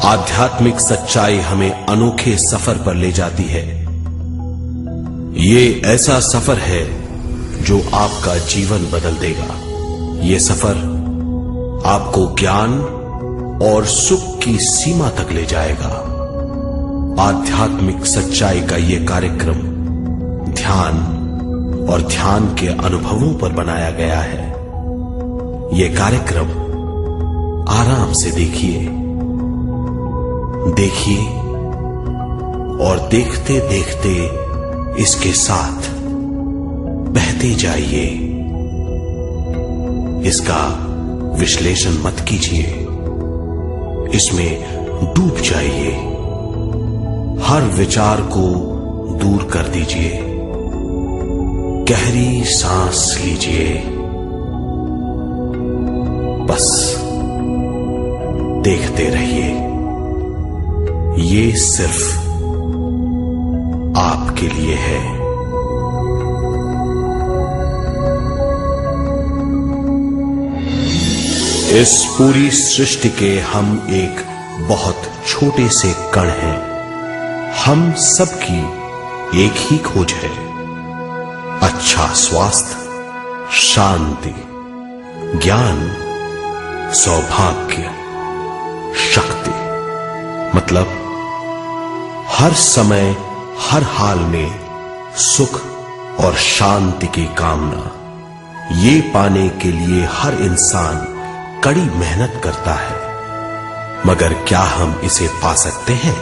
आध्यात्मिक सच्चाई हमें अनोखे सफर पर ले जाती है। ये ऐसा सफर है जो आपका जीवन बदल देगा। ये सफर आपको ज्ञान और सुख की सीमा तक ले जाएगा। आध्यात्मिक सच्चाई का यह कार्यक्रम ध्यान और ध्यान के अनुभवों पर बनाया गया है। यह कार्यक्रम आराम से देखिए और देखते देखते इसके साथ बहते जाइए। इसका विश्लेषण मत कीजिए, इसमें डूब जाइए। हर विचार को दूर कर दीजिए। गहरी सांस लीजिए। बस देखते रहिए। ये सिर्फ आपके लिए है। इस पूरी सृष्टि के हम एक बहुत छोटे से कण हैं। हम सबकी एक ही खोज है, अच्छा स्वास्थ्य, शांति, ज्ञान, सौभाग्य, शक्ति। मतलब हर समय हर हाल में सुख और शांति की कामना। ये पाने के लिए हर इंसान कड़ी मेहनत करता है, मगर क्या हम इसे पा सकते हैं?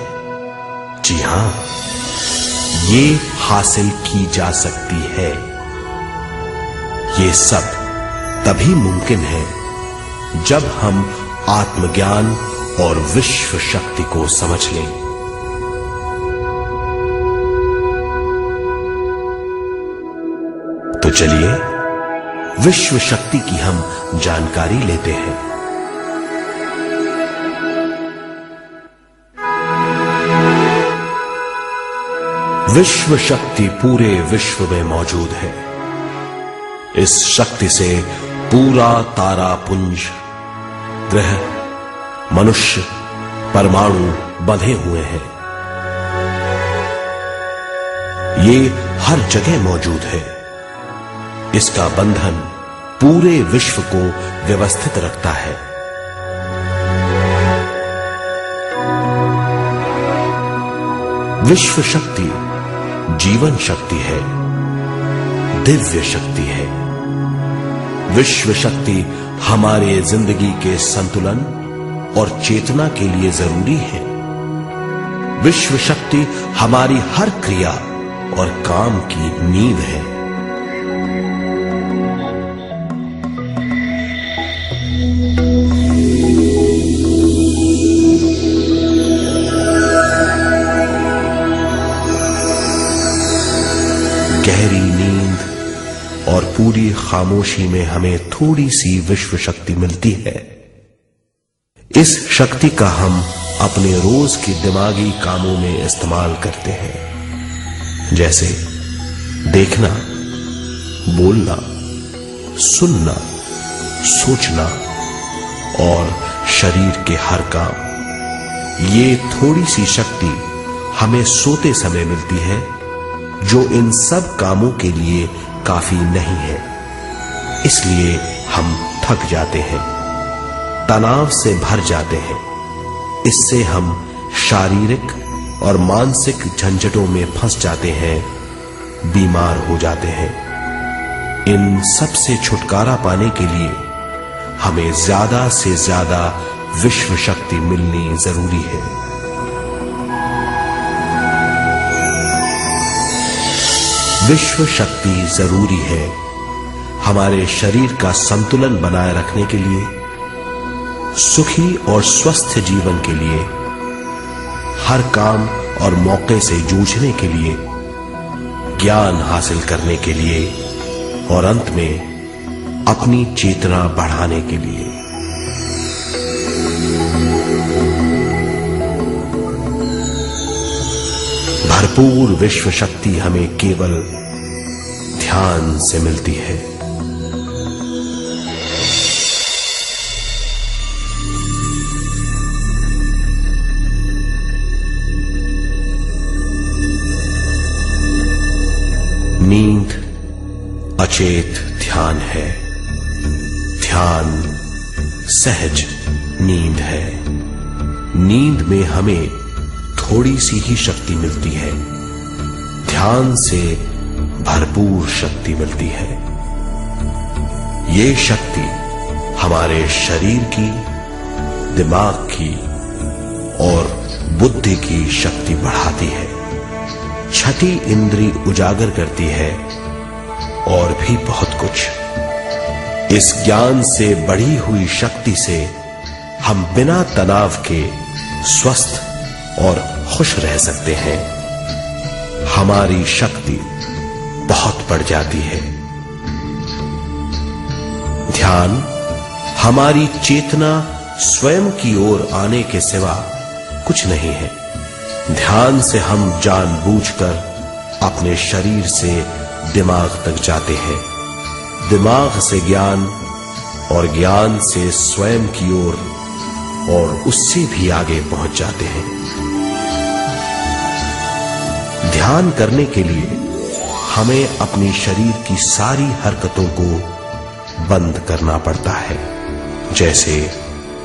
जी हां, ये हासिल की जा सकती है। ये सब तभी मुमकिन है जब हम आत्मज्ञान और विश्व शक्ति को समझ लें। तो चलिए विश्व शक्ति की हम जानकारी लेते हैं। विश्व शक्ति पूरे विश्व में मौजूद है। इस शक्ति से पूरा तारापुंज, ग्रह, मनुष्य, परमाणु बंधे हुए हैं। ये हर जगह मौजूद है। इसका बंधन पूरे विश्व को व्यवस्थित रखता है। विश्व शक्ति जीवन शक्ति है, दिव्य शक्ति है। विश्व शक्ति हमारे जिंदगी के संतुलन और चेतना के लिए जरूरी है। विश्व शक्ति हमारी हर क्रिया और काम की नींव है। गहरी नींद और पूरी खामोशी में हमें थोड़ी सी विश्व शक्ति मिलती है। इस शक्ति का हम अपने रोज के दिमागी कामों में इस्तेमाल करते हैं, जैसे देखना, बोलना, सुनना, सोचना और शरीर के हर काम। ये थोड़ी सी शक्ति हमें सोते समय मिलती है, जो इन सब कामों के लिए काफी नहीं है। इसलिए हम थक जाते हैं, तनाव से भर जाते हैं। इससे हम शारीरिक और मानसिक झंझटों में फंस जाते हैं, बीमार हो जाते हैं। इन सब से छुटकारा पाने के लिए हमें ज्यादा से ज्यादा विश्व शक्ति मिलनी जरूरी है। विश्व शक्ति जरूरी है हमारे शरीर का संतुलन बनाए रखने के लिए, सुखी और स्वस्थ जीवन के लिए, हर काम और मौके से जूझने के लिए, ज्ञान हासिल करने के लिए और अंत में अपनी चेतना बढ़ाने के लिए। भरपूर विश्व शक्ति हमें केवल ध्यान से मिलती है। सचेत ध्यान है। ध्यान सहज नींद है। नींद में हमें थोड़ी सी ही शक्ति मिलती है। ध्यान से भरपूर शक्ति मिलती है। ये शक्ति हमारे शरीर की, दिमाग की और बुद्धि की शक्ति बढ़ाती है। छठी इंद्री उजागर करती है और भी बहुत कुछ। इस ज्ञान से बढ़ी हुई शक्ति से हम बिना तनाव के स्वस्थ और खुश रह सकते हैं। हमारी शक्ति बहुत बढ़ जाती है। ध्यान हमारी चेतना स्वयं की ओर आने के सिवा कुछ नहीं है। ध्यान से हम जानबूझकर अपने शरीर से दिमाग तक जाते हैं, दिमाग से ज्ञान और ज्ञान से स्वयं की ओर और उससे भी आगे पहुंच जाते हैं। ध्यान करने के लिए हमें अपने शरीर की सारी हरकतों को बंद करना पड़ता है, जैसे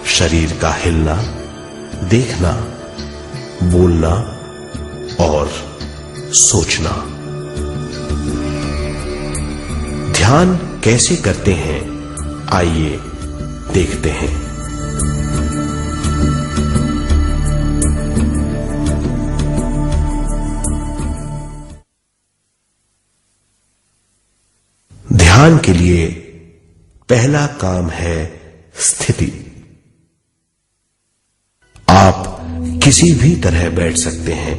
शरीर का हिलना, देखना, बोलना और सोचना। ध्यान कैसे करते हैं, आइए देखते हैं। ध्यान के लिए पहला काम है स्थिति। आप किसी भी तरह बैठ सकते हैं।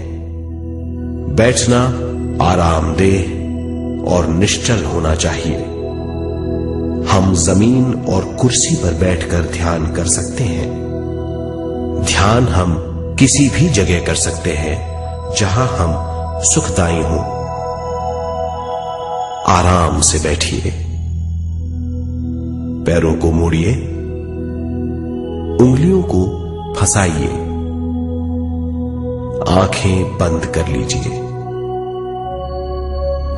बैठना आरामदेह और निश्चल होना चाहिए। हम जमीन और कुर्सी पर बैठकर ध्यान कर सकते हैं। ध्यान हम किसी भी जगह कर सकते हैं जहां हम सुखदायी हों। आराम से बैठिए, पैरों को मोड़िए, उंगलियों को फंसाइए, आंखें बंद कर लीजिए।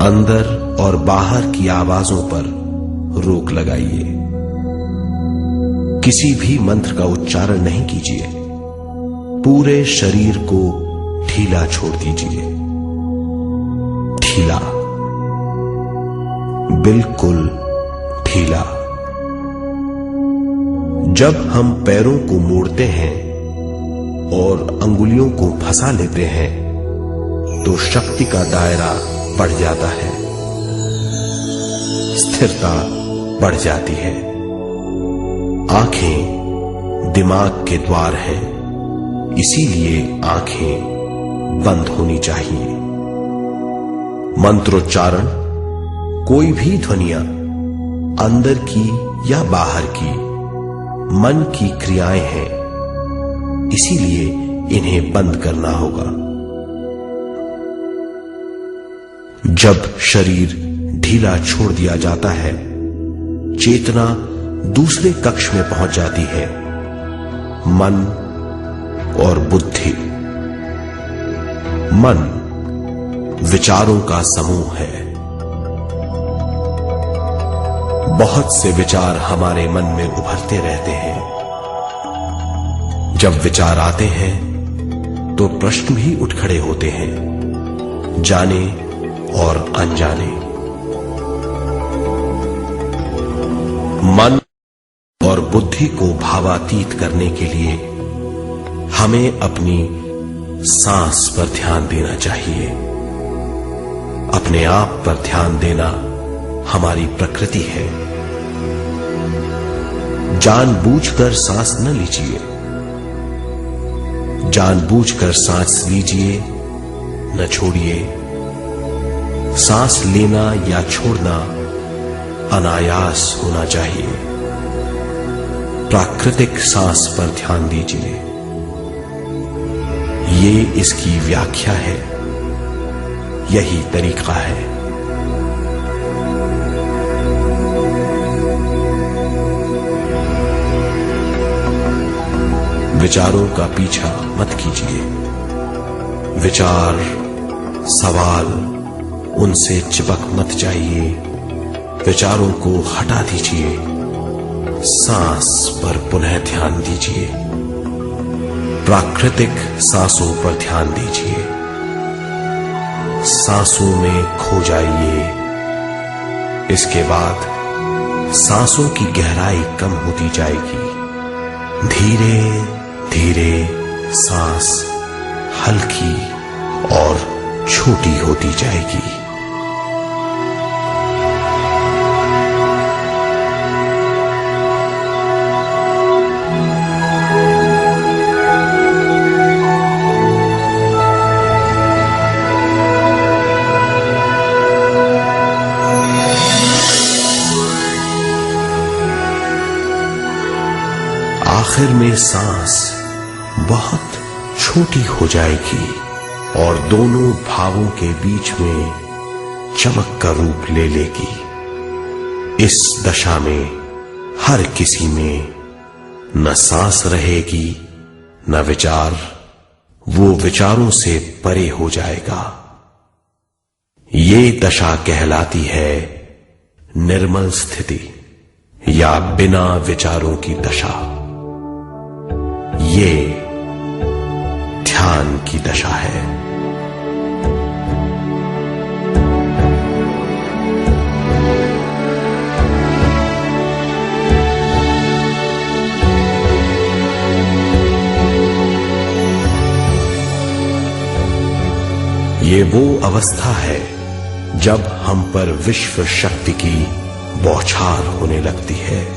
अंदर और बाहर की आवाजों पर रोक लगाइए। किसी भी मंत्र का उच्चारण नहीं कीजिए। पूरे शरीर को ढीला छोड़ दीजिए। ढीला, बिल्कुल ढीला। जब हम पैरों को मोड़ते हैं और अंगुलियों को फंसा लेते हैं तो शक्ति का दायरा बढ़ जाता है, स्थिरता बढ़ जाती है। आंखें दिमाग के द्वार हैं, इसीलिए आंखें बंद होनी चाहिए। मंत्रोच्चारण, कोई भी ध्वनियां अंदर की या बाहर की मन की क्रियाएं हैं, इसीलिए इन्हें बंद करना होगा। जब शरीर ढीला छोड़ दिया जाता है, चेतना दूसरे कक्ष में पहुंच जाती है। मन और बुद्धि। मन विचारों का समूह है। बहुत से विचार हमारे मन में उभरते रहते हैं। जब विचार आते हैं तो प्रश्न भी उठ खड़े होते हैं, जाने और अनजाने। मन और बुद्धि को भावातीत करने के लिए हमें अपनी सांस पर ध्यान देना चाहिए। अपने आप पर ध्यान देना हमारी प्रकृति है। जानबूझकर सांस न लीजिए। जानबूझकर सांस लीजिए, न छोड़िए। सांस लेना या छोड़ना अनायास होना चाहिए। प्राकृतिक सांस पर ध्यान दीजिए। ये इसकी व्याख्या है, यही तरीका है। विचारों का पीछा मत कीजिए। विचार, सवाल, उनसे चिपक मत जाइए। विचारों को हटा दीजिए, सांस पर पुनः ध्यान दीजिए, प्राकृतिक सांसों पर ध्यान दीजिए, सांसों में खो जाइए। इसके बाद सांसों की गहराई कम होती जाएगी। धीरे धीरे सांस हल्की और छोटी होती जाएगी। आखिर में सांस बहुत छोटी हो जाएगी और दोनों भावों के बीच में चमक का रूप ले लेगी। इस दशा में हर किसी में न सांस रहेगी न विचार, वो विचारों से परे हो जाएगा। ये दशा कहलाती है निर्मल स्थिति या बिना विचारों की दशा। ये ध्यान की दशा है। ये वो अवस्था है जब हम पर विश्व शक्ति की बौछार होने लगती है।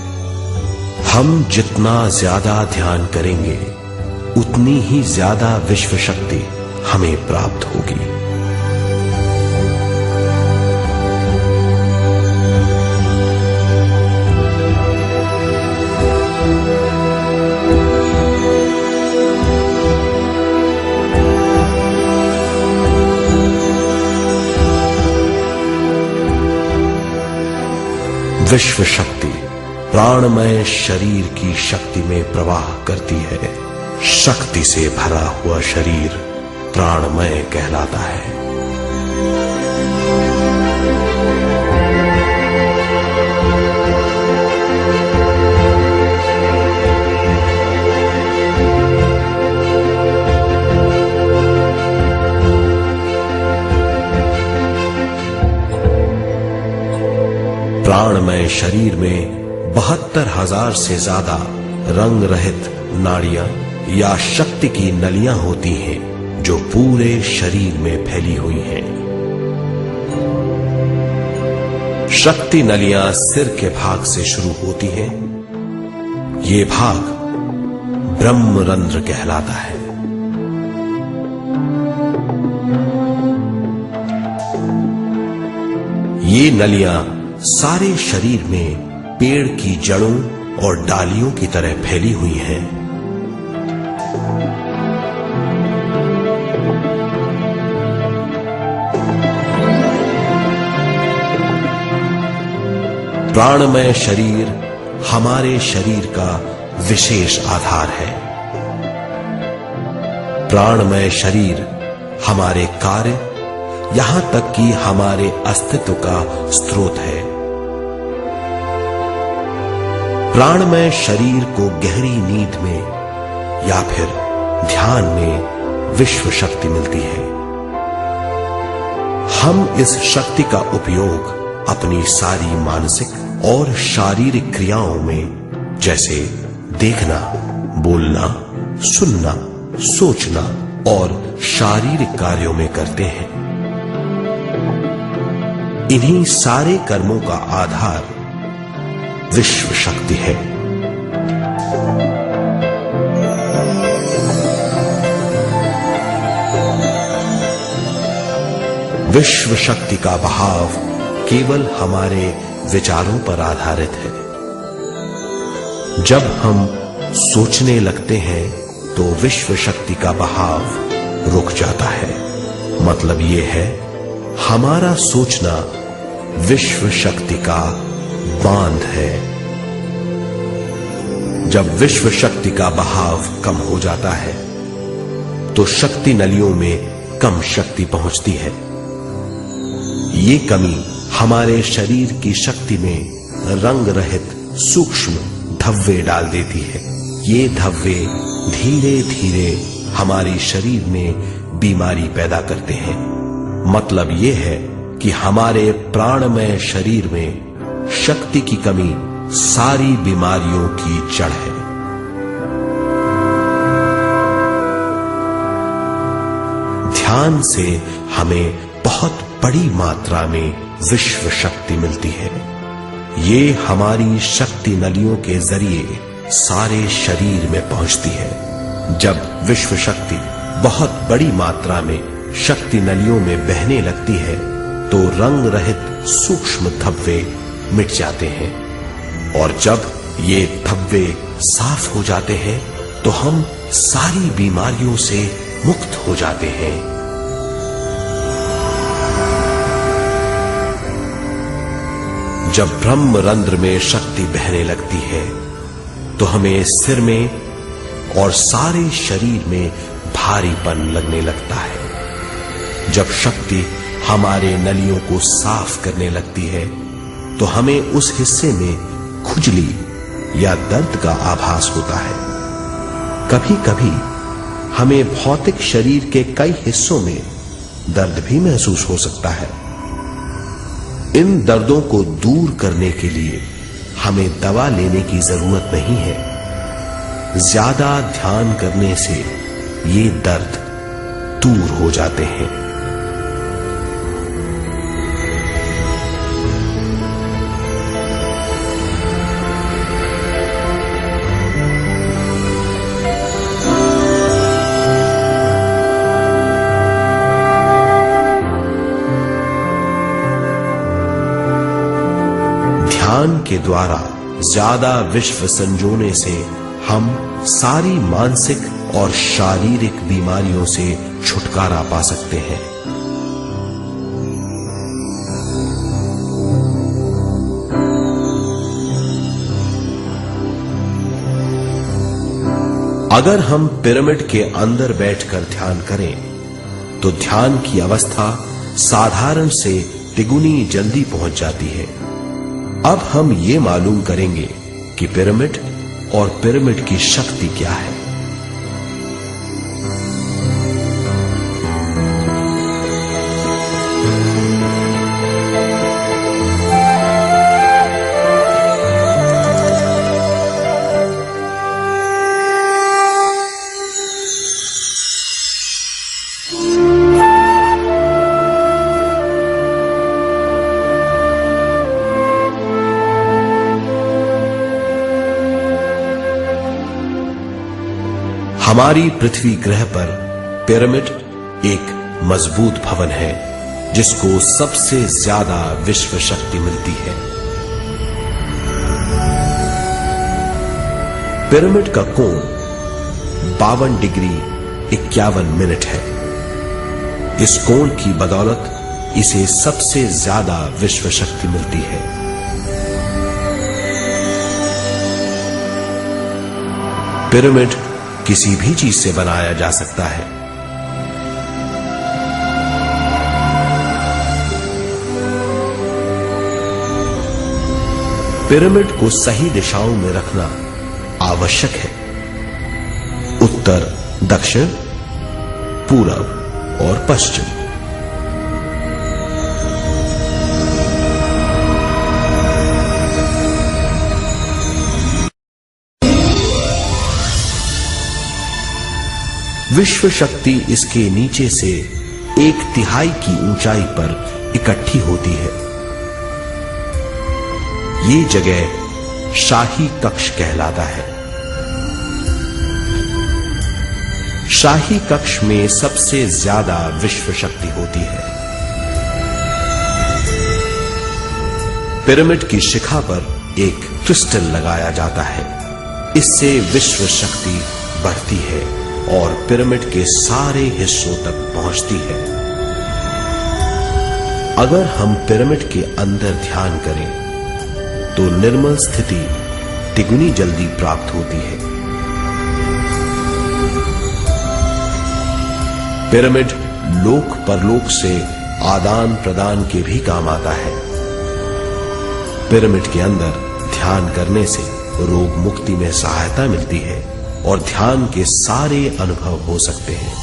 हम जितना ज्यादा ध्यान करेंगे उतनी ही ज्यादा विश्व शक्ति हमें प्राप्त होगी। विश्व शक्ति प्राणमय शरीर की शक्ति में प्रवाह करती है। शक्ति से भरा हुआ शरीर प्राणमय कहलाता है। प्राणमय शरीर में 72,000 से ज्यादा रंग रहित नाड़ियां या शक्ति की नलियां होती हैं जो पूरे शरीर में फैली हुई हैं। शक्ति नलियां सिर के भाग से शुरू होती हैं। ये भाग ब्रह्मरंध्र कहलाता है। ये नलियां सारे शरीर में पेड़ की जड़ों और डालियों की तरह फैली हुई हैं। प्राणमय शरीर हमारे शरीर का विशेष आधार है। प्राणमय शरीर हमारे कार्य, यहां तक कि हमारे अस्तित्व का स्रोत है। प्राणमय शरीर को गहरी नींद में या फिर ध्यान में विश्व शक्ति मिलती है। हम इस शक्ति का उपयोग अपनी सारी मानसिक और शारीरिक क्रियाओं में, जैसे देखना, बोलना, सुनना, सोचना और शारीरिक कार्यों में करते हैं। इन्हीं सारे कर्मों का आधार विश्व शक्ति है। विश्व शक्ति का बहाव केवल हमारे विचारों पर आधारित है। जब हम सोचने लगते हैं तो विश्व शक्ति का बहाव रुक जाता है। मतलब यह है, हमारा सोचना विश्व शक्ति का बांध है। जब विश्व शक्ति का बहाव कम हो जाता है तो शक्ति नलियों में कम शक्ति पहुंचती है। ये कमी हमारे शरीर की शक्ति में रंग रहित सूक्ष्म धब्बे डाल देती है। ये धब्बे धीरे धीरे हमारे शरीर में बीमारी पैदा करते हैं। मतलब ये है कि हमारे प्राणमय शरीर में शक्ति की कमी सारी बीमारियों की जड़ है। ध्यान से हमें बहुत बड़ी मात्रा में विश्व शक्ति मिलती है। ये हमारी शक्ति नलियों के जरिए सारे शरीर में पहुंचती है। जब विश्व शक्ति बहुत बड़ी मात्रा में शक्ति नलियों में बहने लगती है तो रंग रहित सूक्ष्म धब्बे मिट जाते हैं, और जब ये धब्बे साफ हो जाते हैं तो हम सारी बीमारियों से मुक्त हो जाते हैं। जब ब्रह्म रंध्र में शक्ति बहने लगती है तो हमें सिर में और सारे शरीर में भारीपन लगने लगता है। जब शक्ति हमारे नलियों को साफ करने लगती है तो हमें उस हिस्से में खुजली या दर्द का आभास होता है। कभी कभी हमें भौतिक शरीर के कई हिस्सों में दर्द भी महसूस हो सकता है। इन दर्दों को दूर करने के लिए हमें दवा लेने की जरूरत नहीं है। ज्यादा ध्यान करने से ये दर्द दूर हो जाते हैं। ध्यान के द्वारा ज्यादा विश्व संजोने से हम सारी मानसिक और शारीरिक बीमारियों से छुटकारा पा सकते हैं। अगर हम पिरामिड के अंदर बैठकर ध्यान करें तो ध्यान की अवस्था साधारण से तिगुनी जल्दी पहुंच जाती है। अब हम ये मालूम करेंगे कि पिरामिड और पिरामिड की शक्ति क्या है। हमारी पृथ्वी ग्रह पर पिरामिड एक मजबूत भवन है जिसको सबसे ज्यादा विश्व शक्ति मिलती है। पिरामिड का कोण 52 डिग्री 51 मिनट है। इस कोण की बदौलत इसे सबसे ज्यादा विश्व शक्ति मिलती है। पिरामिड किसी भी चीज से बनाया जा सकता है। पिरामिड को सही दिशाओं में रखना आवश्यक है। उत्तर, दक्षिण, पूरब और पश्चिम। विश्व शक्ति इसके नीचे से 1/3 की ऊंचाई पर इकट्ठी होती है। ये जगह शाही कक्ष कहलाता है। शाही कक्ष में सबसे ज्यादा विश्व शक्ति होती है। पिरामिड की शिखा पर एक क्रिस्टल लगाया जाता है। इससे विश्व शक्ति बढ़ती है और पिरामिड के सारे हिस्सों तक पहुंचती है। अगर हम पिरामिड के अंदर ध्यान करें तो निर्मल स्थिति तिगुनी जल्दी प्राप्त होती है। पिरामिड लोक परलोक से आदान प्रदान के भी काम आता है। पिरामिड के अंदर ध्यान करने से रोग मुक्ति में सहायता मिलती है और ध्यान के सारे अनुभव हो सकते हैं।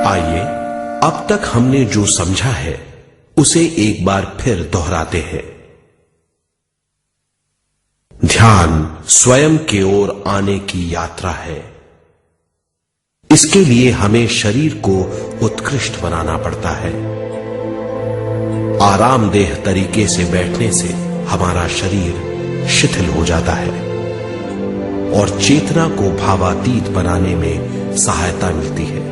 आइए अब तक हमने जो समझा है उसे एक बार फिर दोहराते हैं। ध्यान स्वयं की ओर आने की यात्रा है। इसके लिए हमें शरीर को उत्कृष्ट बनाना पड़ता है। आरामदेह तरीके से बैठने से हमारा शरीर शिथिल हो जाता है और चेतना को भावातीत बनाने में सहायता मिलती है।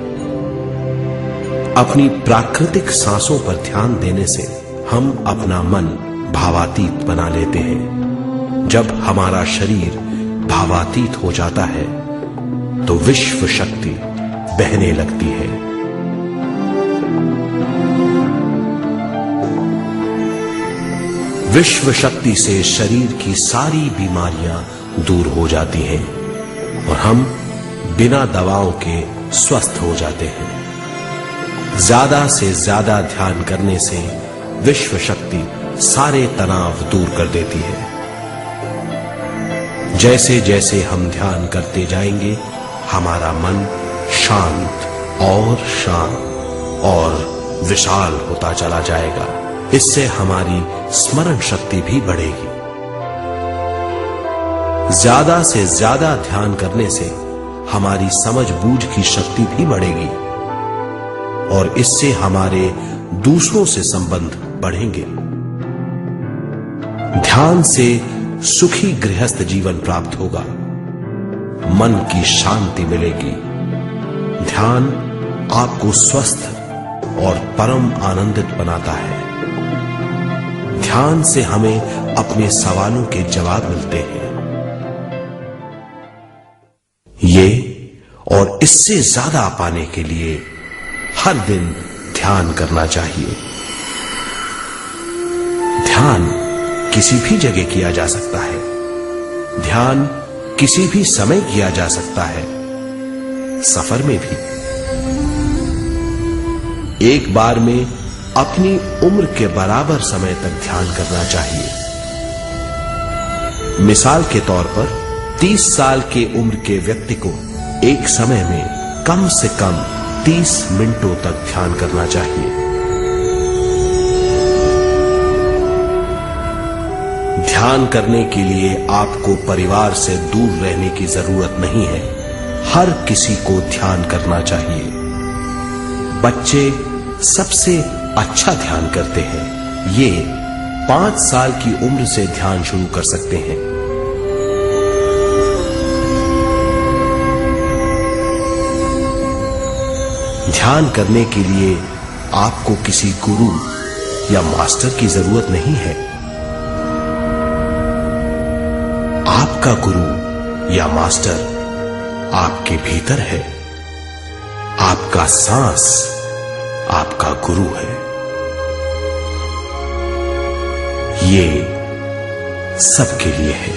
अपनी प्राकृतिक सांसों पर ध्यान देने से हम अपना मन भावातीत बना लेते हैं। जब हमारा शरीर भावातीत हो जाता है तो विश्व शक्ति बहने लगती है। विश्व शक्ति से शरीर की सारी बीमारियां दूर हो जाती हैं और हम बिना दवाओं के स्वस्थ हो जाते हैं। ज्यादा से ज्यादा ध्यान करने से विश्व शक्ति सारे तनाव दूर कर देती है। जैसे जैसे हम ध्यान करते जाएंगे हमारा मन शांत और विशाल होता चला जाएगा। इससे हमारी स्मरण शक्ति भी बढ़ेगी। ज्यादा से ज्यादा ध्यान करने से हमारी समझ बूझ की शक्ति भी बढ़ेगी और इससे हमारे दूसरों से संबंध बढ़ेंगे। ध्यान से सुखी गृहस्थ जीवन प्राप्त होगा, मन की शांति मिलेगी। ध्यान आपको स्वस्थ और परम आनंदित बनाता है। ध्यान से हमें अपने सवालों के जवाब मिलते हैं। ये और इससे ज्यादा पाने के लिए हर दिन ध्यान करना चाहिए। ध्यान किसी भी जगह किया जा सकता है। ध्यान किसी भी समय किया जा सकता है, सफर में भी। एक बार में अपनी उम्र के बराबर समय तक ध्यान करना चाहिए। मिसाल के तौर पर 30 साल के उम्र के व्यक्ति को एक समय में कम से कम 30 मिनटों तक ध्यान करना चाहिए। ध्यान करने के लिए आपको परिवार से दूर रहने की जरूरत नहीं है। हर किसी को ध्यान करना चाहिए। बच्चे सबसे अच्छा ध्यान करते हैं। ये 5 साल की उम्र से ध्यान शुरू कर सकते हैं। ध्यान करने के लिए आपको किसी गुरु या मास्टर की जरूरत नहीं है। आपका गुरु या मास्टर आपके भीतर है। आपका सांस आपका गुरु है। ये सबके लिए है।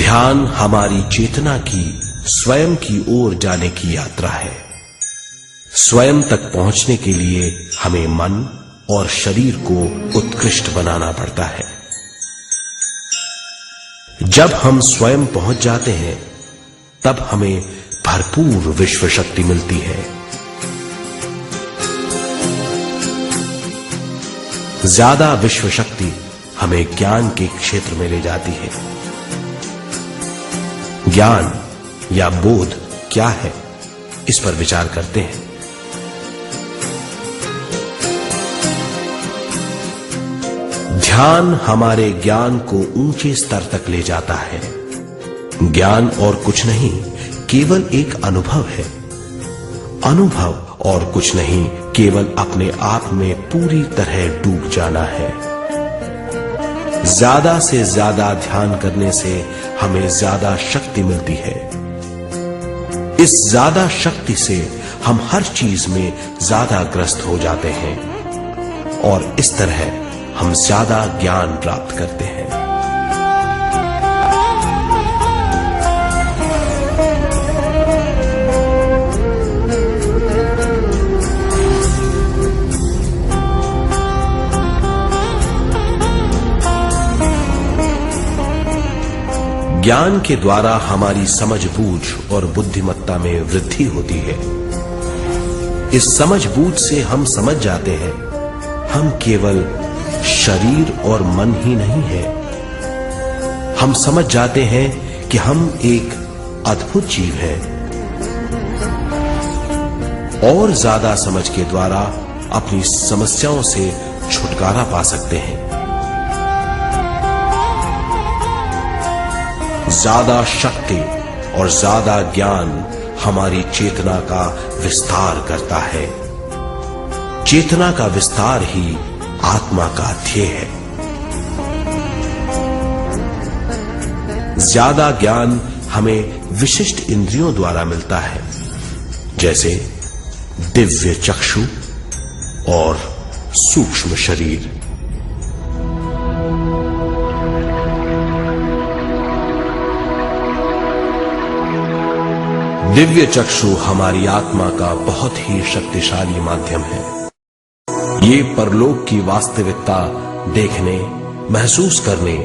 ध्यान हमारी चेतना की स्वयं की ओर जाने की यात्रा है। स्वयं तक पहुंचने के लिए हमें मन और शरीर को उत्कृष्ट बनाना पड़ता है। जब हम स्वयं पहुंच जाते हैं तब हमें भरपूर विश्व शक्ति मिलती है। ज्यादा विश्व शक्ति हमें ज्ञान के क्षेत्र में ले जाती है। ज्ञान या बोध क्या है, इस पर विचार करते हैं। ध्यान हमारे ज्ञान को ऊंचे स्तर तक ले जाता है। ज्ञान और कुछ नहीं, केवल एक अनुभव है। अनुभव और कुछ नहीं, केवल अपने आप में पूरी तरह डूब जाना है। ज्यादा से ज्यादा ध्यान करने से हमें ज्यादा शक्ति मिलती है। इस ज्यादा शक्ति से हम हर चीज में ज्यादा ग्रस्त हो जाते हैं और इस तरह हम ज्यादा ज्ञान प्राप्त करते हैं। ज्ञान के द्वारा हमारी समझबूझ और बुद्धिमत्ता में वृद्धि होती है। इस समझबूझ से हम समझ जाते हैं हम केवल शरीर और मन ही नहीं है। हम समझ जाते हैं कि हम एक अद्भुत जीव हैं। और ज्यादा समझ के द्वारा अपनी समस्याओं से छुटकारा पा सकते हैं। ज्यादा शक्ति और ज्यादा ज्ञान हमारी चेतना का विस्तार करता है। चेतना का विस्तार ही आत्मा का ध्येय है। ज्यादा ज्ञान हमें विशिष्ट इंद्रियों द्वारा मिलता है, जैसे दिव्य चक्षु और सूक्ष्म शरीर। दिव्य चक्षु हमारी आत्मा का बहुत ही शक्तिशाली माध्यम है। ये परलोक की वास्तविकता देखने, महसूस करने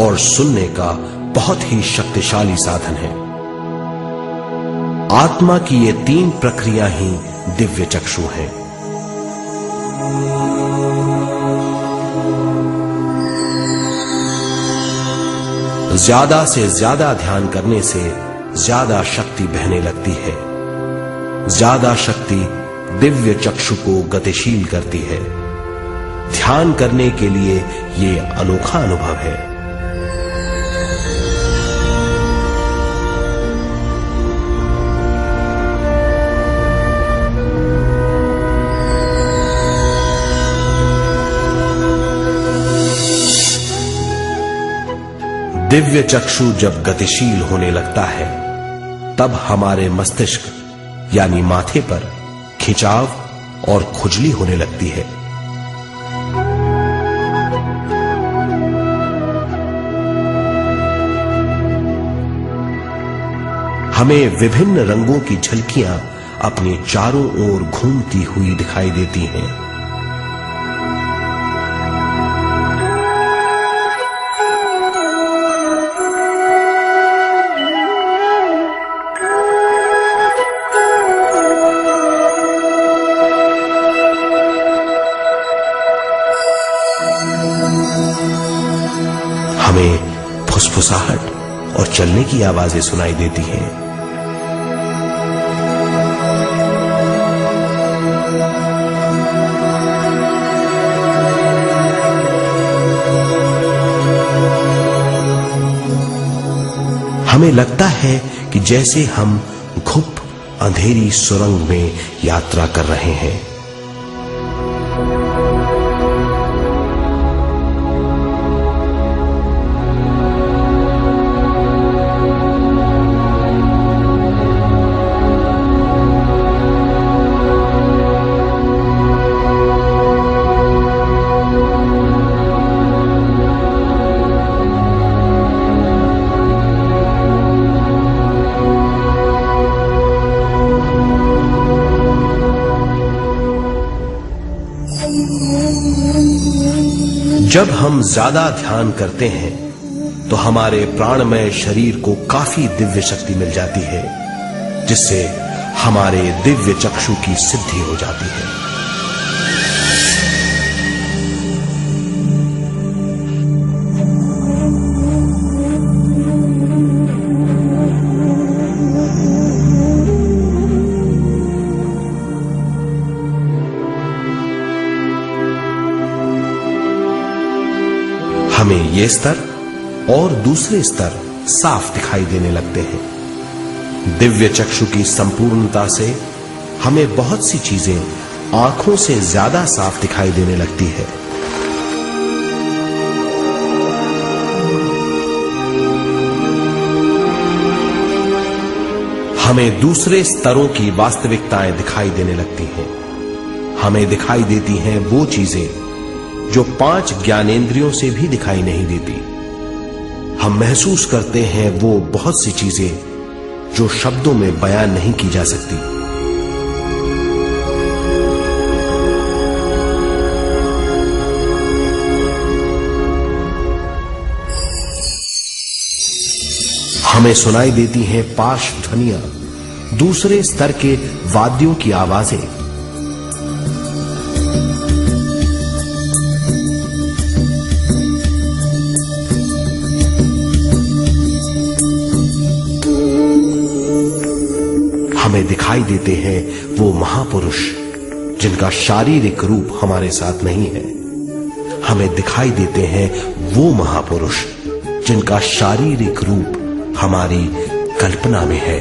और सुनने का बहुत ही शक्तिशाली साधन है। आत्मा की ये 3 प्रक्रिया ही दिव्य चक्षु हैं। ज्यादा से ज्यादा ध्यान करने से ज्यादा शक्ति बहने लगती है। ज्यादा शक्ति दिव्य चक्षु को गतिशील करती है। ध्यान करने के लिए यह अनोखा अनुभव है। दिव्य चक्षु जब गतिशील होने लगता है तब हमारे मस्तिष्क यानी माथे पर खिंचाव और खुजली होने लगती है। हमें विभिन्न रंगों की झलकियां अपने चारों ओर घूमती हुई दिखाई देती हैं। हमें फुसफुसाहट और चलने की आवाजें सुनाई देती हैं। हमें लगता है कि जैसे हम घुप अंधेरी सुरंग में यात्रा कर रहे हैं। जब हम ज्यादा ध्यान करते हैं तो हमारे प्राणमय शरीर को काफी दिव्य शक्ति मिल जाती है, जिससे हमारे दिव्य चक्षु की सिद्धि हो जाती है। हमें ये स्तर और दूसरे स्तर साफ दिखाई देने लगते हैं। दिव्य चक्षु की संपूर्णता से हमें बहुत सी चीजें आंखों से ज्यादा साफ दिखाई देने लगती है। हमें दूसरे स्तरों की वास्तविकताएं दिखाई देने लगती हैं। हमें दिखाई देती हैं वो चीजें जो 5 ज्ञानेंद्रियों से भी दिखाई नहीं देती। हम महसूस करते हैं वो बहुत सी चीजें जो शब्दों में बयान नहीं की जा सकती। हमें सुनाई देती हैं पार्श्व ध्वनियां, दूसरे स्तर के वाद्यों की आवाजें। हमें दिखाई देते हैं वो महापुरुष जिनका शारीरिक रूप हमारे साथ नहीं है। हमें दिखाई देते हैं वो महापुरुष जिनका शारीरिक रूप हमारी कल्पना में है।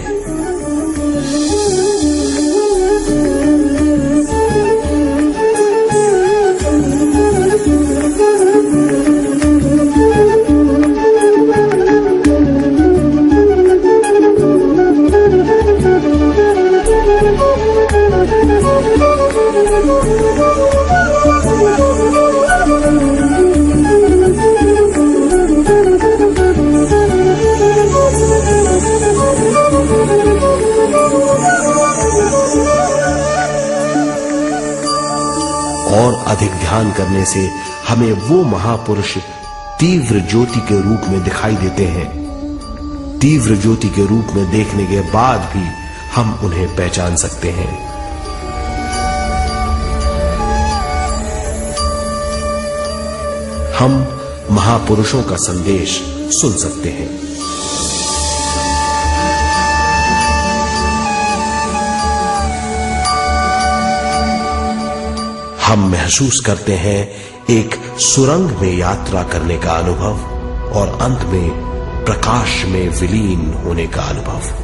और अधिक ध्यान करने से हमें वो महापुरुष तीव्र ज्योति के रूप में दिखाई देते हैं। तीव्र ज्योति के रूप में देखने के बाद भी हम उन्हें पहचान सकते हैं। हम महापुरुषों का संदेश सुन सकते हैं। हम महसूस करते हैं एक सुरंग में यात्रा करने का अनुभव और अंत में प्रकाश में विलीन होने का अनुभव।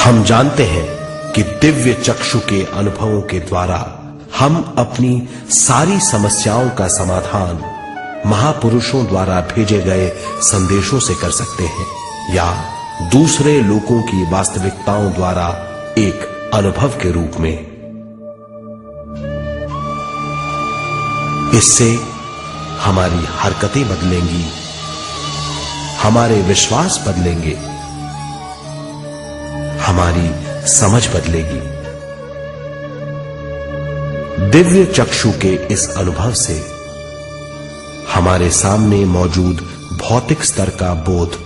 हम जानते हैं कि दिव्य चक्षु के अनुभवों के द्वारा हम अपनी सारी समस्याओं का समाधान महापुरुषों द्वारा भेजे गए संदेशों से कर सकते हैं या दूसरे लोगों की वास्तविकताओं द्वारा एक अनुभव के रूप में। इससे हमारी हरकतें बदलेंगी, हमारे विश्वास बदलेंगे, हमारी समझ बदलेगी। दिव्य चक्षु के इस अनुभव से हमारे सामने मौजूद भौतिक स्तर का बोध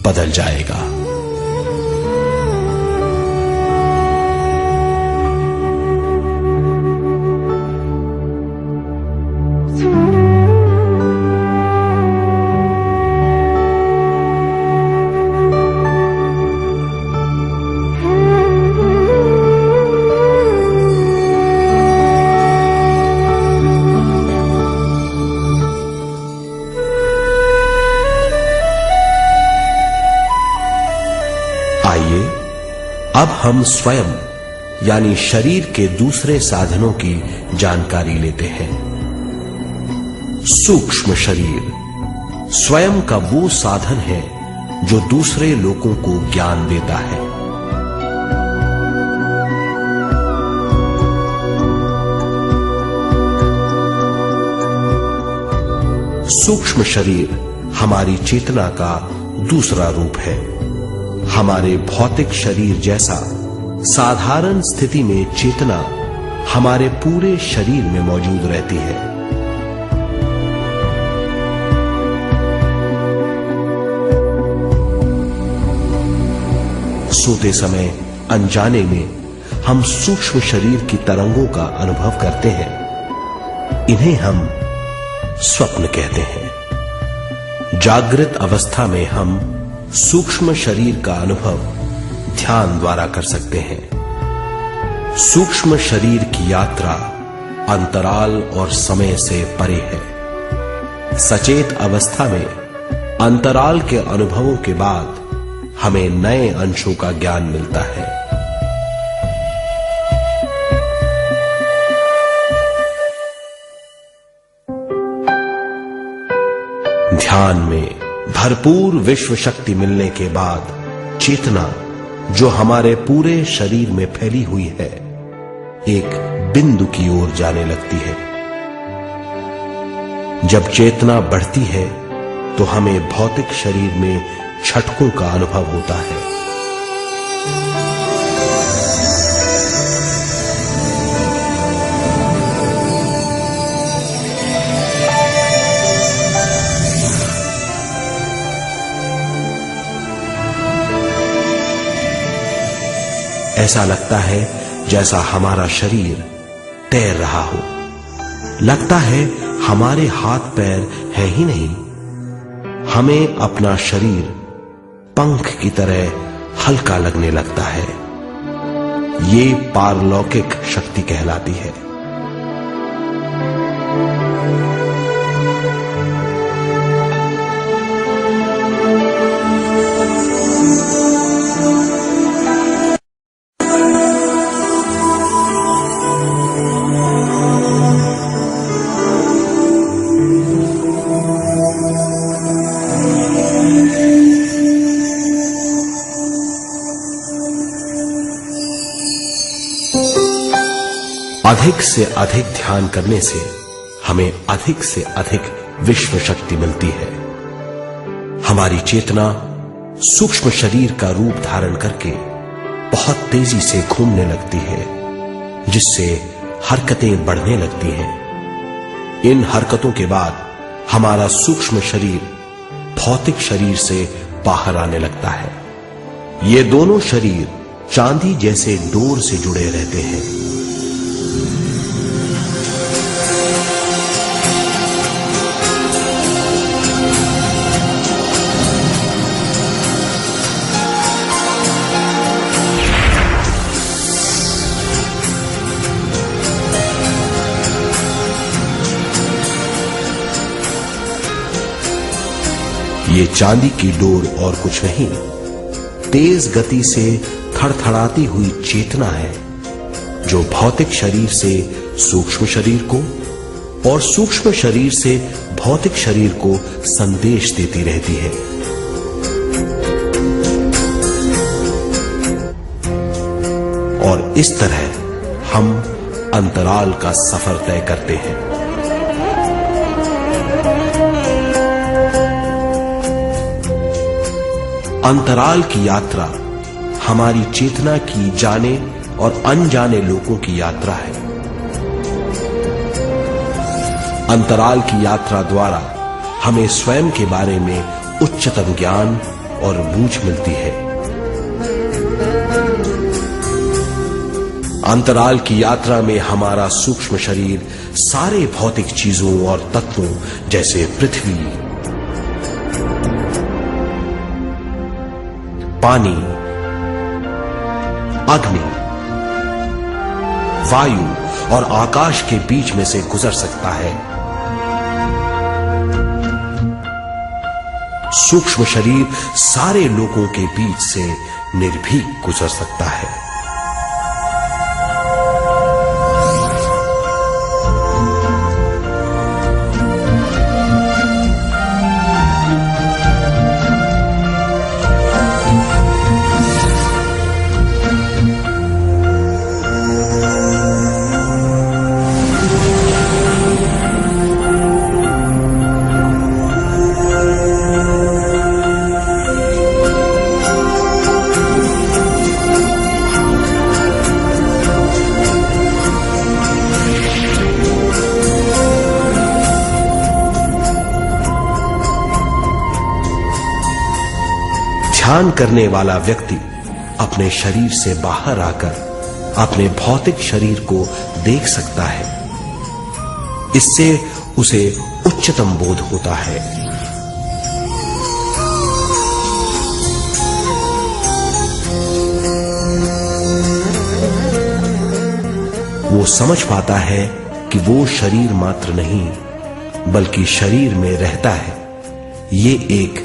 बदल जाएगा। आइए अब हम स्वयं यानी शरीर के दूसरे साधनों की जानकारी लेते हैं। सूक्ष्म शरीर स्वयं का वो साधन है जो दूसरे लोगों को ज्ञान देता है। सूक्ष्म शरीर हमारी चेतना का दूसरा रूप है। हमारे भौतिक शरीर जैसा साधारण स्थिति में चेतना हमारे पूरे शरीर में मौजूद रहती है। सोते समय अनजाने में हम सूक्ष्म शरीर की तरंगों का अनुभव करते हैं। इन्हें हम स्वप्न कहते हैं। जागृत अवस्था में हम सूक्ष्म शरीर का अनुभव ध्यान द्वारा कर सकते हैं। सूक्ष्म शरीर की यात्रा अंतराल और समय से परे है। सचेत अवस्था में अंतराल के अनुभवों के बाद हमें नए अंशों का ज्ञान मिलता है। ध्यान में भरपूर विश्व शक्ति मिलने के बाद चेतना जो हमारे पूरे शरीर में फैली हुई है एक बिंदु की ओर जाने लगती है। जब चेतना बढ़ती है तो हमें भौतिक शरीर में झटकों का अनुभव होता है। ऐसा लगता है जैसा हमारा शरीर तैर रहा हो। लगता है हमारे हाथ पैर है ही नहीं। हमें अपना शरीर पंख की तरह हल्का लगने लगता है। ये पारलौकिक शक्ति कहलाती है। अधिक से अधिक ध्यान करने से हमें अधिक से अधिक विश्व शक्ति मिलती है। हमारी चेतना सूक्ष्म शरीर का रूप धारण करके बहुत तेजी से घूमने लगती है, जिससे हरकतें बढ़ने लगती हैं। इन हरकतों के बाद हमारा सूक्ष्म शरीर भौतिक शरीर से बाहर आने लगता है। ये दोनों शरीर चांदी जैसे डोर से जुड़े रहते हैं। ये चांदी की डोर और कुछ नहीं, तेज गति से थड़थड़ाती हुई चेतना है, जो भौतिक शरीर से सूक्ष्म शरीर को और सूक्ष्म शरीर से भौतिक शरीर को संदेश देती रहती है। और इस तरह हम अंतराल का सफर तय करते हैं। अंतराल की यात्रा हमारी चेतना की जाने और अनजाने लोगों की यात्रा है। अंतराल की यात्रा द्वारा हमें स्वयं के बारे में उच्चतम ज्ञान और बूझ मिलती है। अंतराल की यात्रा में हमारा सूक्ष्म शरीर सारे भौतिक चीजों और तत्वों जैसे पृथ्वी, पानी, अग्नि, वायु और आकाश के बीच में से गुजर सकता है। सूक्ष्म शरीर सारे लोगों के बीच से निर्भीक गुजर सकता है। ध्यान करने वाला व्यक्ति अपने शरीर से बाहर आकर अपने भौतिक शरीर को देख सकता है। इससे उसे उच्चतम बोध होता है। वो समझ पाता है कि वो शरीर मात्र नहीं बल्कि शरीर में रहता है। ये एक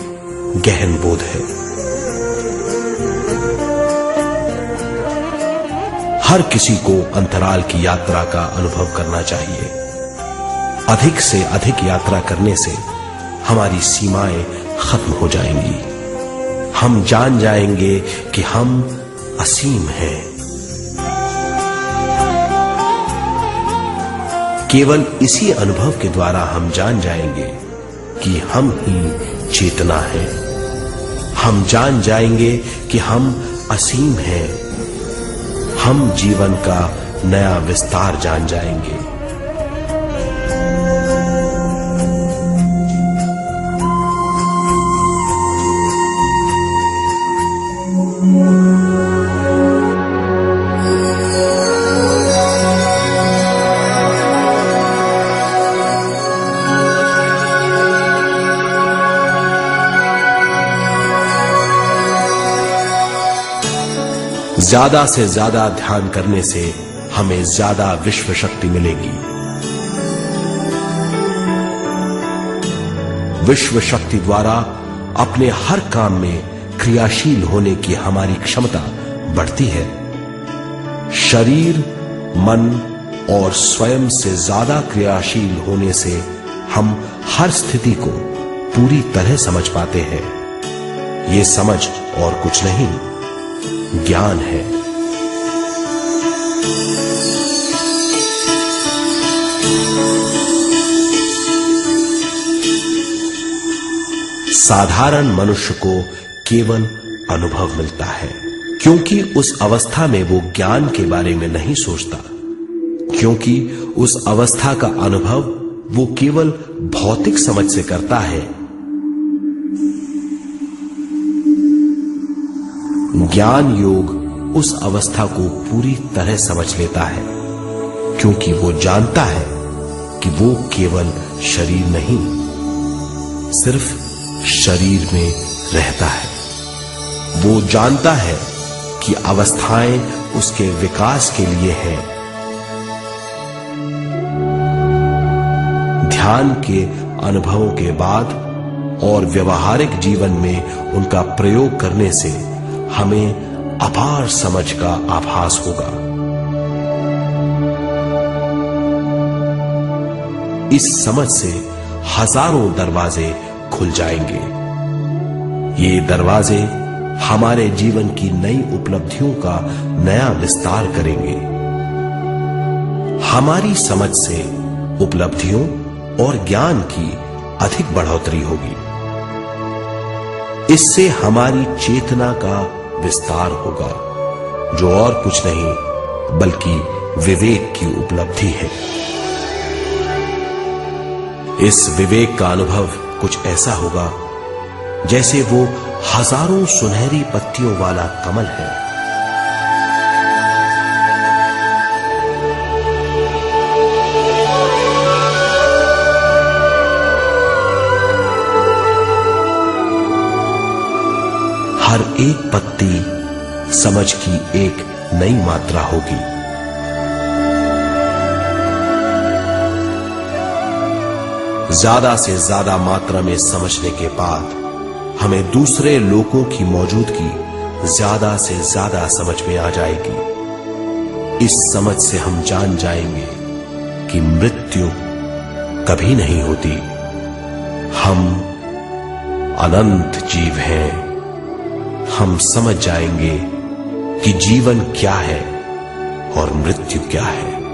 गहन बोध है। हर किसी को अंतराल की यात्रा का अनुभव करना चाहिए। अधिक से अधिक यात्रा करने से हमारी सीमाएं खत्म हो जाएंगी। हम जान जाएंगे कि हम असीम हैं। केवल इसी अनुभव के द्वारा हम जान जाएंगे कि हम ही चेतना है। हम जान जाएंगे कि हम असीम हैं। हम जीवन का नया विस्तार जान जाएंगे। ज्यादा से ज्यादा ध्यान करने से हमें ज्यादा विश्व शक्ति मिलेगी। विश्व शक्ति द्वारा अपने हर काम में क्रियाशील होने की हमारी क्षमता बढ़ती है। शरीर, मन और स्वयं से ज्यादा क्रियाशील होने से हम हर स्थिति को पूरी तरह समझ पाते हैं। ये समझ और कुछ नहीं, ज्ञान है। साधारण मनुष्य को केवल अनुभव मिलता है, क्योंकि उस अवस्था में वो ज्ञान के बारे में नहीं सोचता, क्योंकि उस अवस्था का अनुभव वो केवल भौतिक समझ से करता है। ज्ञान योग उस अवस्था को पूरी तरह समझ लेता है, क्योंकि वो जानता है कि वो केवल शरीर नहीं, सिर्फ शरीर में रहता है। वो जानता है कि अवस्थाएं उसके विकास के लिए हैं। ध्यान के अनुभवों के बाद और व्यवहारिक जीवन में उनका प्रयोग करने से हमें अपार समझ का आभास होगा। इस समझ से हजारों दरवाजे खुल जाएंगे। ये दरवाजे हमारे जीवन की नई उपलब्धियों का नया विस्तार करेंगे। हमारी समझ से उपलब्धियों और ज्ञान की अधिक बढ़ोतरी होगी। इससे हमारी चेतना का विस्तार होगा, जो और कुछ नहीं बल्कि विवेक की उपलब्धि है। इस विवेक का अनुभव कुछ ऐसा होगा जैसे वो हजारों सुनहरी पत्तियों वाला कमल है। हर एक पत्ती समझ की एक नई मात्रा होगी। ज्यादा से ज्यादा मात्रा में समझने के बाद हमें दूसरे लोगों की मौजूदगी ज्यादा से ज्यादा समझ में आ जाएगी। इस समझ से हम जान जाएंगे कि मृत्यु कभी नहीं होती। हम अनंत जीव हैं। हम समझ जाएंगे कि जीवन क्या है और मृत्यु क्या है।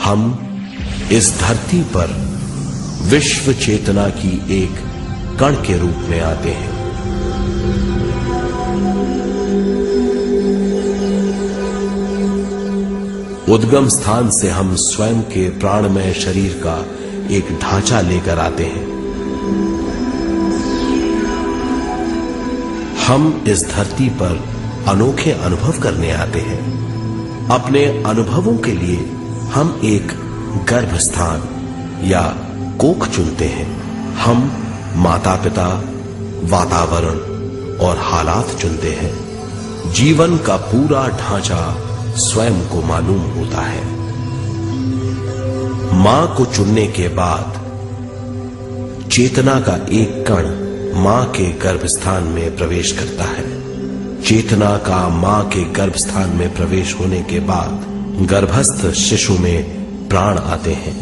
हम इस धरती पर विश्व चेतना की एक कण के रूप में आते हैं। उद्गम स्थान से हम स्वयं के प्राणमय शरीर का एक ढांचा लेकर आते हैं। हम इस धरती पर अनोखे अनुभव करने आते हैं। अपने अनुभवों के लिए हम एक गर्भस्थान या कोख चुनते हैं। हम माता पिता, वातावरण और हालात चुनते हैं। जीवन का पूरा ढांचा स्वयं को मालूम होता है। मां को चुनने के बाद चेतना का एक कण मां के गर्भस्थान में प्रवेश करता है। चेतना का मां के गर्भस्थान में प्रवेश होने के बाद गर्भस्थ शिशु में प्राण आते हैं।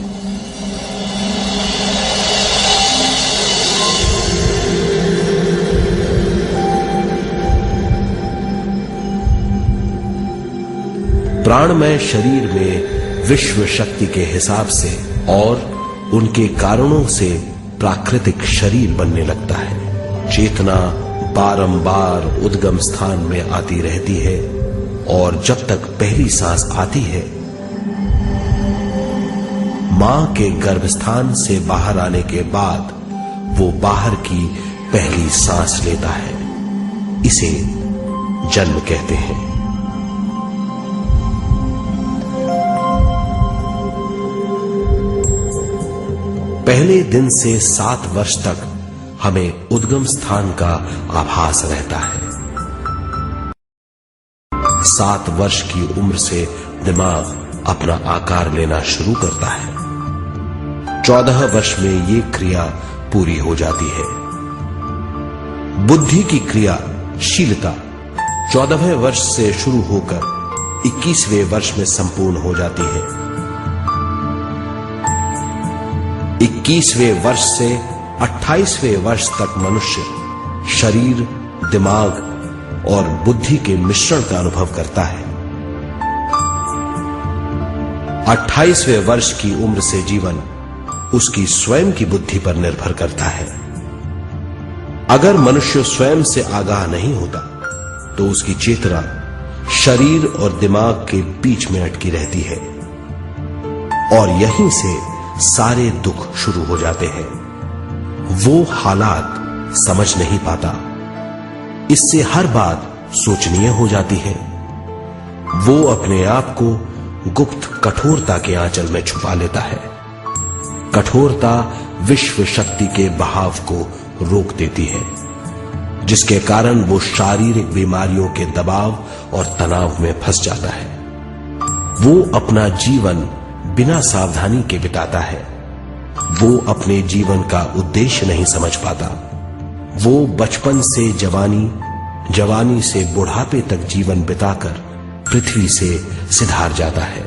प्राणमय शरीर में विश्व शक्ति के हिसाब से और उनके कारणों से प्राकृतिक शरीर बनने लगता है। चेतना बारंबार उद्गम स्थान में आती रहती है और जब तक पहली सांस आती है, मां के गर्भस्थान से बाहर आने के बाद वो बाहर की पहली सांस लेता है। इसे जन्म कहते हैं। पहले दिन से 7 वर्ष तक हमें उद्गम स्थान का आभास रहता है। 7 वर्ष की उम्र से दिमाग अपना आकार लेना शुरू करता है। 14 वर्ष में ये क्रिया पूरी हो जाती है। बुद्धि की क्रियाशीलता 14वें वर्ष से शुरू होकर 21वें वर्ष में संपूर्ण हो जाती है। 21वें वर्ष से 28वें वर्ष तक मनुष्य शरीर, दिमाग और बुद्धि के मिश्रण का अनुभव करता है। 28वें वर्ष की उम्र से जीवन उसकी स्वयं की बुद्धि पर निर्भर करता है। अगर मनुष्य स्वयं से आगाह नहीं होता तो उसकी चेतना शरीर और दिमाग के बीच में अटकी रहती है और यहीं से सारे दुख शुरू हो जाते हैं। वो हालात समझ नहीं पाता, इससे हर बात सोचनीय हो जाती है। वो अपने आप को गुप्त कठोरता के आंचल में छुपा लेता है। कठोरता विश्व शक्ति के बहाव को रोक देती है, जिसके कारण वो शारीरिक बीमारियों के दबाव और तनाव में फंस जाता है। वो अपना जीवन बिना सावधानी के बिताता है। वो अपने जीवन का उद्देश्य नहीं समझ पाता। वो बचपन से जवानी, जवानी से बुढ़ापे तक जीवन बिताकर पृथ्वी से सिधार जाता है।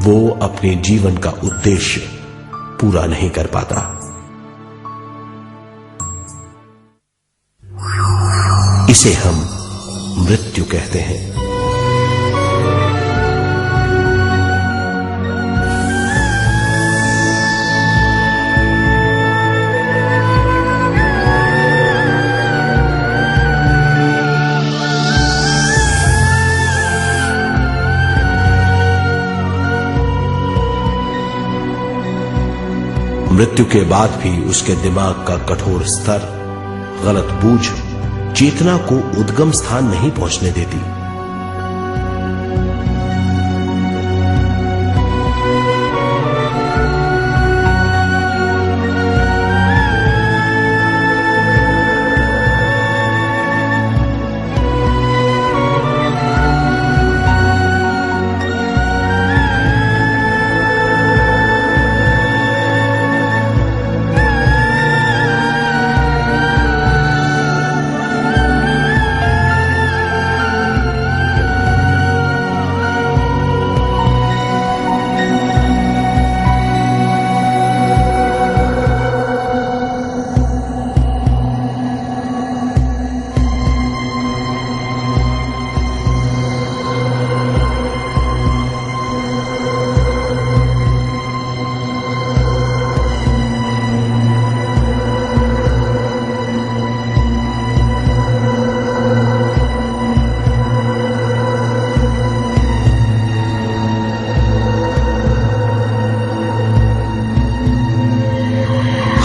वो अपने जीवन का उद्देश्य पूरा नहीं कर पाता। इसे हम मृत्यु कहते हैं। मृत्यु के बाद भी उसके दिमाग का कठोर स्तर, गलत बूझ चेतना को उद्गम स्थान नहीं पहुंचने देती।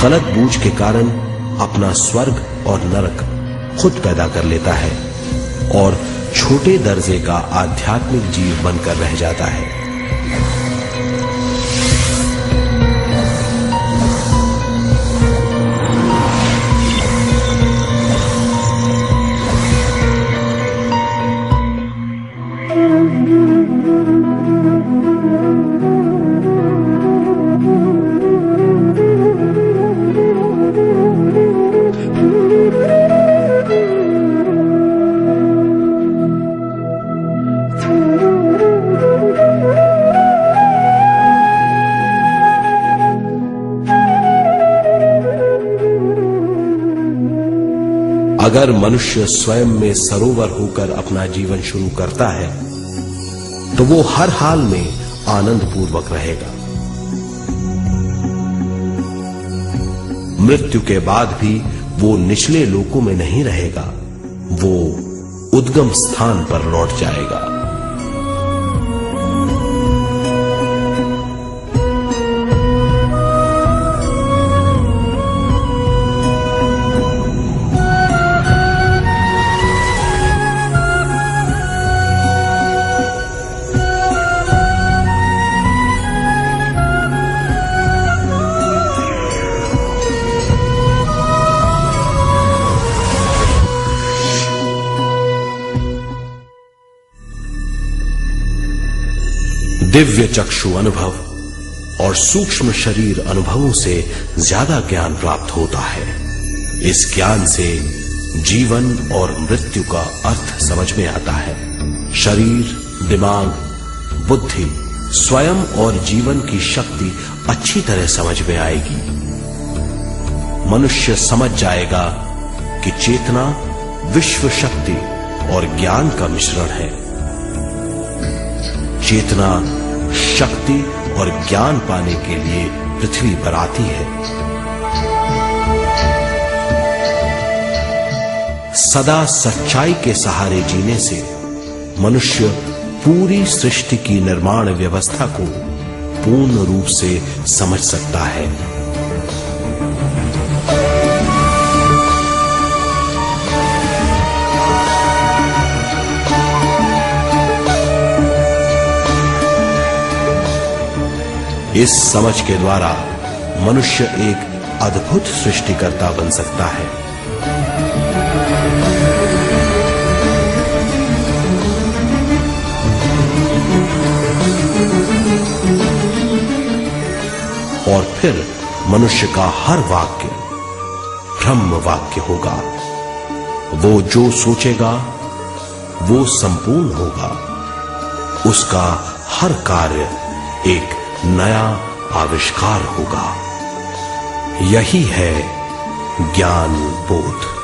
गलत बूझ के कारण अपना स्वर्ग और नरक खुद पैदा कर लेता है और छोटे दर्जे का आध्यात्मिक जीव बनकर रह जाता है। अगर मनुष्य स्वयं में सरोवर होकर अपना जीवन शुरू करता है तो वो हर हाल में आनंद पूर्वक रहेगा। मृत्यु के बाद भी वो निचले लोकों में नहीं रहेगा, वो उद्गम स्थान पर लौट जाएगा। दिव्य चक्षु अनुभव और सूक्ष्म शरीर अनुभवों से ज्यादा ज्ञान प्राप्त होता है। इस ज्ञान से जीवन और मृत्यु का अर्थ समझ में आता है। शरीर, दिमाग, बुद्धि, स्वयं और जीवन की शक्ति अच्छी तरह समझ में आएगी। मनुष्य समझ जाएगा कि चेतना विश्व शक्ति और ज्ञान का मिश्रण है। चेतना शक्ति और ज्ञान पाने के लिए पृथ्वी पर आती है। सदा सच्चाई के सहारे जीने से मनुष्य पूरी सृष्टि की निर्माण व्यवस्था को पूर्ण रूप से समझ सकता है। इस समझ के द्वारा मनुष्य एक अद्भुत सृष्टिकर्ता बन सकता है। और फिर मनुष्य का हर वाक्य ब्रह्म वाक्य होगा। वो जो सोचेगा वो संपूर्ण होगा। उसका हर कार्य एक नया आविष्कार होगा। यही है ज्ञान बोध।